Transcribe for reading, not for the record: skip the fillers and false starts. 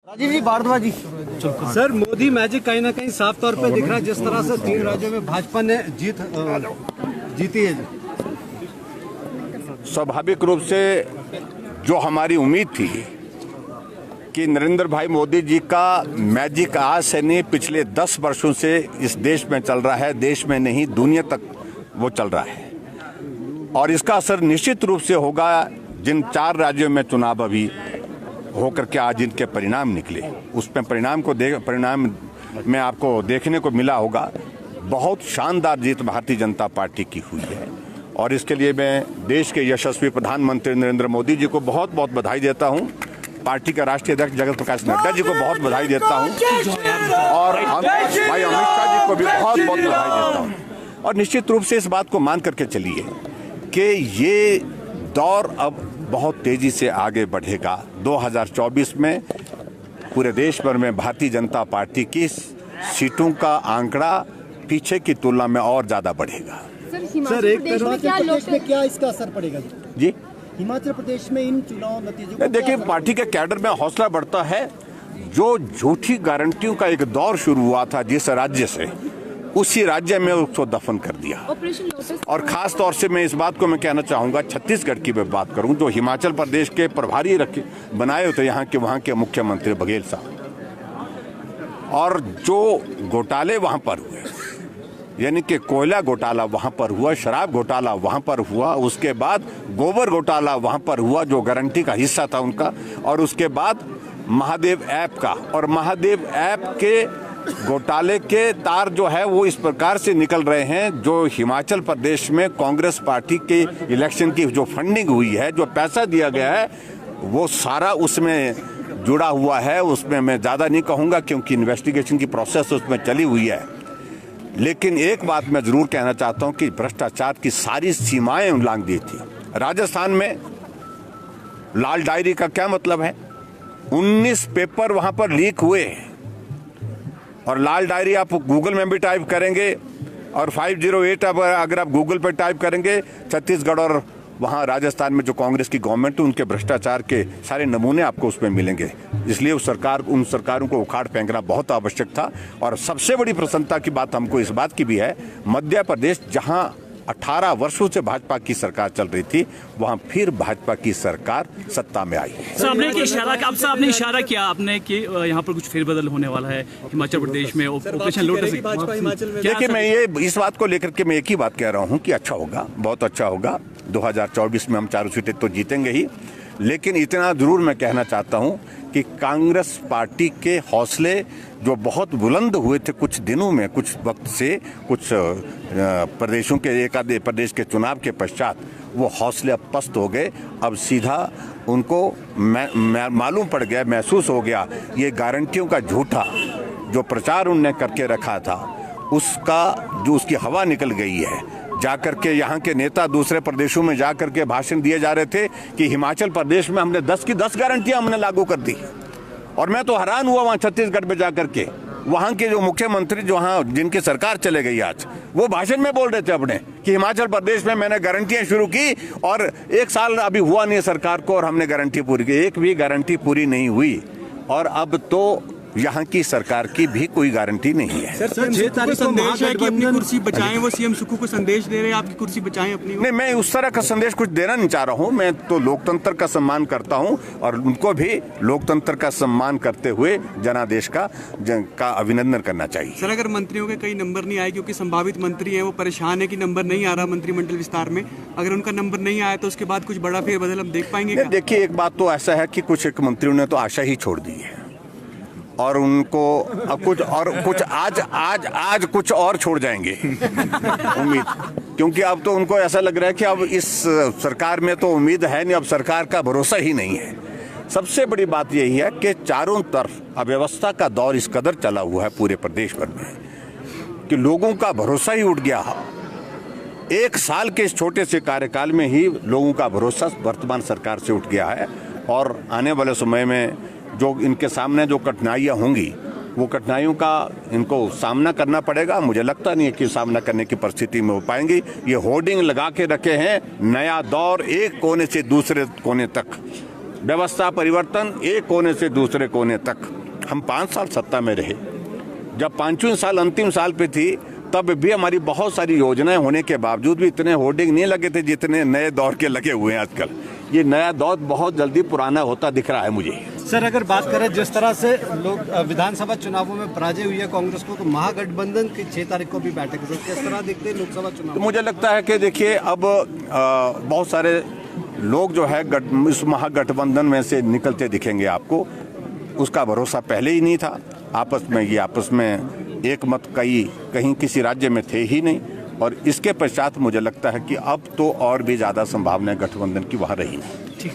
राजीव जी, भारद्वाज जी। Sir, Modi magic कहीं ना कहीं साफ तौर पे दिख रहा है, जिस तरह से 3 राज्यों में भाजपा ने जीती है। स्वाभाविक रूप से जो हमारी उम्मीद थी कि नरेंद्र भाई मोदी जी का मैजिक आज से नहीं, पिछले 10 वर्षों से इस देश में चल रहा है, देश में नहीं दुनिया तक वो चल रहा है, और इसका असर निश्चित रूप से होगा। जिन 4 राज्यों में चुनाव अभी होकर के आज इनके परिणाम निकले, उसमें परिणाम में आपको देखने को मिला होगा। बहुत शानदार जीत भारतीय जनता पार्टी की हुई है, और इसके लिए मैं देश के यशस्वी प्रधानमंत्री नरेंद्र मोदी जी को बहुत बहुत बधाई देता हूं। पार्टी के राष्ट्रीय अध्यक्ष जगत प्रकाश नड्डा जी को बहुत बधाई देता हूं, और भाई अमित शाह जी को भी बहुत बहुत बधाई देता हूं। और निश्चित रूप से इस बात को मान करके चलिए कि ये दौर अब बहुत तेजी से आगे बढ़ेगा। 2024 में पूरे देश भर में भारतीय जनता पार्टी की सीटों का आंकड़ा पीछे की तुलना में और ज्यादा बढ़ेगा। सर, एक प्रदेश में क्या इसका असर पड़ेगा जी? हिमाचल प्रदेश में इन चुनाव नतीजों देखिए, पार्टी के कैडर में हौसला बढ़ता है। जो झूठी गारंटियों का एक दौर शुरू हुआ था जिस राज्य से, उसी राज्य में उसको दफन कर दिया। और खास तौर से मैं इस बात को मैं कहना चाहूंगा, छत्तीसगढ़ की मैं बात करूं, जो हिमाचल प्रदेश के प्रभारी बनाए होते यहाँ के वहाँ के मुख्यमंत्री बघेल साहब, और जो घोटाले वहाँ पर हुए, यानी कि कोयला घोटाला वहाँ पर हुआ, शराब घोटाला वहाँ पर हुआ, उसके बाद गोबर घोटाला वहाँ पर हुआ जो गारंटी का हिस्सा था उनका, और उसके बाद महादेव ऐप का, और महादेव ऐप के घोटाले के तार जो है वो इस प्रकार से निकल रहे हैं। जो हिमाचल प्रदेश में कांग्रेस पार्टी के इलेक्शन की जो फंडिंग हुई है, जो पैसा दिया गया है, वो सारा उसमें जुड़ा हुआ है। उसमें मैं ज़्यादा नहीं कहूँगा क्योंकि इन्वेस्टिगेशन की प्रोसेस उसमें चली हुई है, लेकिन एक बात मैं जरूर कहना चाहता हूँ कि भ्रष्टाचार की सारी सीमाएं उल्लंघ दी थी। राजस्थान में लाल डायरी का क्या मतलब है? 19 पेपर वहाँ पर लीक हुए, और लाल डायरी आप गूगल में भी टाइप करेंगे, और 508 अगर आप गूगल पर टाइप करेंगे, छत्तीसगढ़ और वहाँ राजस्थान में जो कांग्रेस की गवर्नमेंट है उनके भ्रष्टाचार के सारे नमूने आपको उसमें मिलेंगे। इसलिए उन सरकारों को उखाड़ फेंकना बहुत आवश्यक था। और सबसे बड़ी प्रसन्नता की बात हमको इस बात की भी है, मध्य प्रदेश जहाँ 18 वर्षों से भाजपा की सरकार चल रही थी, वहां फिर भाजपा की सरकार सत्ता में आई है। आपने इशारा किया आपने कि यहाँ पर कुछ फेरबदल होने वाला है हिमाचल प्रदेश में, ऑपरेशन लोटस। देखिए, मैं ये इस बात को लेकर के मैं एक ही बात कह रहा हूँ कि अच्छा होगा, बहुत अच्छा होगा। 2024 में हम 4 सीटें तो जीतेंगे ही, लेकिन इतना जरूर मैं कहना चाहता हूं कि कांग्रेस पार्टी के हौसले जो बहुत बुलंद हुए थे कुछ दिनों में, कुछ वक्त से, कुछ प्रदेशों के एक आधे प्रदेश के चुनाव के पश्चात, वो हौसले अब पस्त हो गए। अब सीधा उनको मालूम पड़ गया, महसूस हो गया, ये गारंटियों का झूठा जो प्रचार उनने करके रखा था, उसका जो उसकी हवा निकल गई है। जाकर के यहाँ के नेता दूसरे प्रदेशों में जाकर के भाषण दिए जा रहे थे कि हिमाचल प्रदेश में हमने 10 की 10 गारंटियां हमने लागू कर दी, और मैं तो हैरान हुआ वहाँ छत्तीसगढ़ में जाकर के, वहाँ के जो मुख्यमंत्री जो वहाँ जिनकी सरकार चले गई आज, वो भाषण में बोल रहे थे अपने कि हिमाचल प्रदेश में मैंने गारंटियां शुरू की, और 1 साल अभी हुआ नहीं सरकार को और हमने गारंटी पूरी की। एक भी गारंटी पूरी नहीं हुई, और अब तो यहाँ की सरकार की भी कोई गारंटी नहीं है। सर, 6 तारीख को संदेश है कि अपनी कुर्सी बचाएं, वो सीएम सुक्खू को संदेश दे रहे हैं आपकी कुर्सी बचाएं अपनी। नहीं, मैं उस तरह का संदेश कुछ देना नहीं चाह रहा हूँ। मैं तो लोकतंत्र का सम्मान करता हूँ, और उनको भी लोकतंत्र का सम्मान करते हुए जनादेश का अभिनंदन करना चाहिए। सर, अगर मंत्रियों के कई नंबर नहीं आए, क्योंकि संभावित मंत्री हैं वो परेशान है कि नंबर नहीं आ रहा मंत्रिमंडल विस्तार में, अगर उनका नंबर नहीं आया तो उसके बाद कुछ बड़ा फेरबदल हम देख पाएंगे? देखिए, एक बात तो ऐसा है कि कुछ एक मंत्रियों ने तो आशा ही छोड़ दी है, और उनको कुछ आज कुछ और छोड़ जाएंगे उम्मीद, क्योंकि अब तो उनको ऐसा लग रहा है कि अब इस सरकार में तो उम्मीद है नहीं, अब सरकार का भरोसा ही नहीं है। सबसे बड़ी बात यही है कि चारों तरफ अव्यवस्था का दौर इस कदर चला हुआ है पूरे प्रदेश भर में कि लोगों का भरोसा ही उठ गया। 1 साल के इस छोटे से कार्यकाल में ही लोगों का भरोसा वर्तमान सरकार से उठ गया है, और आने वाले समय में जो इनके सामने जो कठिनाइयाँ होंगी, वो कठिनाइयों का इनको सामना करना पड़ेगा। मुझे लगता नहीं है कि सामना करने की परिस्थिति में हो पाएंगी। ये होर्डिंग लगा के रखे हैं, नया दौर, एक कोने से दूसरे कोने तक व्यवस्था परिवर्तन एक कोने से दूसरे कोने तक। हम 5 साल सत्ता में रहे, जब 5वें साल अंतिम साल पे थी तब भी हमारी बहुत सारी योजनाएं होने के बावजूद भी इतने होर्डिंग नहीं लगे थे जितने नए दौर के लगे हुए हैं आजकल। ये नया दौर बहुत जल्दी पुराना होता दिख रहा है मुझे। सर, अगर बात करें जिस तरह से लोग विधानसभा चुनावों में पराजय हुई है कांग्रेस को, तो महागठबंधन की 6 तारीख को भी बैठक है, किस तरह देखते हैं लोकसभा चुनाव? तो मुझे लगता है कि देखिए अब बहुत सारे लोग जो है इस महागठबंधन में से निकलते दिखेंगे आपको। उसका भरोसा पहले ही नहीं था। आपस में एक मत कहीं किसी राज्य में थे ही नहीं, और इसके पश्चात मुझे लगता है कि अब तो और भी ज़्यादा संभावना गठबंधन की वहाँ रही नहीं।